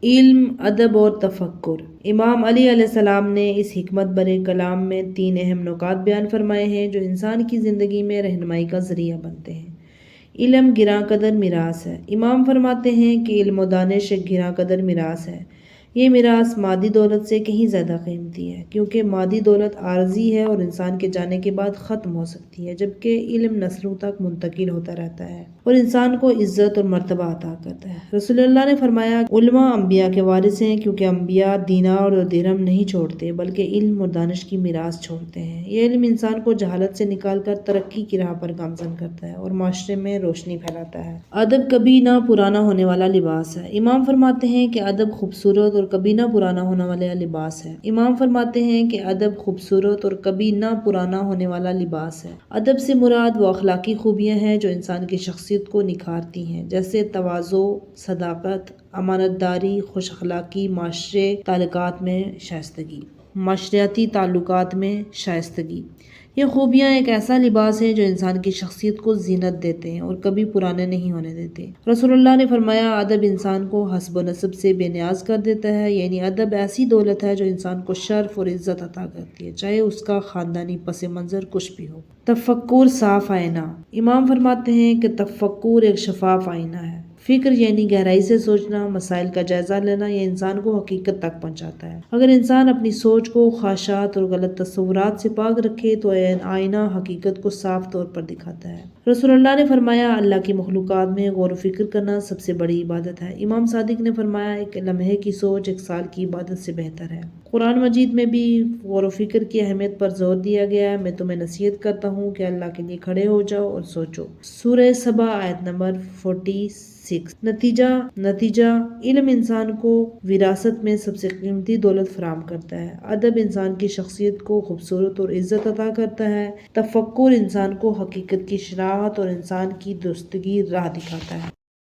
علم، ادب اور تفکر۔ امام علی علیہ السلام نے اس حکمت برے کلام میں 3 اہم نکات بیان فرمائے ہیں جو انسان کی زندگی میں رہنمائی کا ذریعہ بنتے ہیں۔ علم گراں قدر میراث ہے۔ امام فرماتے ہیں کہ علم و دانش ایک گراں قدر میراث ہے۔ یہ میراث مادی دولت سے کہیں زیادہ قیمتی ہے، کیونکہ مادی دولت عارضی ہے اور انسان کے جانے کے بعد ختم ہو سکتی ہے، جبکہ علم نسلوں تک منتقل ہوتا رہتا ہے اور انسان کو عزت اور مرتبہ عطا کرتا ہے۔ رسول اللہ نے فرمایا، علماء انبیاء کے وارث ہیں، کیونکہ انبیاء دینار اور درہم نہیں چھوڑتے بلکہ علم اور دانش کی میراث چھوڑتے ہیں۔ یہ علم انسان کو جہالت سے نکال کر ترقی کی راہ پر گامزن کرتا ہے اور معاشرے میں روشنی پھیلاتا ہے۔ ادب کبھی نہ پرانا ہونے والا لباس ہے۔ امام فرماتے ہیں کہ ادب خوبصورت اور کبھی نہ پرانا ہونے والا لباس ہے۔ امام فرماتے ہیں کہ ادب خوبصورت اور کبھی نہ پرانا ہونے والا لباس ہے۔ ادب سے مراد وہ اخلاقی خوبیاں ہیں جو انسان کی شخصیت کو نکھارتی ہیں، جیسے تواضع، صداقت، امانت داری، خوش اخلاقی، معاشرتی تعلقات میں شائستگی۔ یہ خوبیاں ایک ایسا لباس ہے جو انسان کی شخصیت کو زینت دیتے ہیں اور کبھی پرانے نہیں ہونے دیتے۔ رسول اللہ نے فرمایا، ادب انسان کو حسب و نسب سے بے نیاز کر دیتا ہے، یعنی ادب ایسی دولت ہے جو انسان کو شرف اور عزت عطا کرتی ہے، چاہے اس کا خاندانی پس منظر کچھ بھی ہو۔ تفکر صاف آئینہ۔ امام فرماتے ہیں کہ تفکر ایک شفاف آئینہ ہے۔ فکر یعنی گہرائی سے سوچنا، مسائل کا جائزہ لینا، یہ انسان کو حقیقت تک پہنچاتا ہے۔ اگر انسان اپنی سوچ کو خواہشات اور غلط تصورات سے پاک رکھے تو آئینہ حقیقت کو صاف طور پر دکھاتا ہے۔ رسول اللہ نے فرمایا، اللہ کی مخلوقات میں غور و فکر کرنا سب سے بڑی عبادت ہے۔ امام صادق نے فرمایا، ایک لمحے کی سوچ 1 سال کی عبادت سے بہتر ہے۔ قرآن مجید میں بھی غور و فکر کی اہمیت پر زور دیا گیا ہے۔ میں تمہیں نصیحت کرتا ہوں کہ اللہ کے لیے کھڑے ہو جاؤ اور سوچو۔ سورہ سبا آیت نمبر 46۔ نتیجہ علم انسان کو وراثت میں سب سے قیمتی دولت فراہم کرتا ہے۔ ادب انسان کی شخصیت کو خوبصورت اور عزت عطا کرتا ہے۔ تفکر انسان کو حقیقت کی شناخت اور انسان کی درستگی راہ دکھاتا ہے۔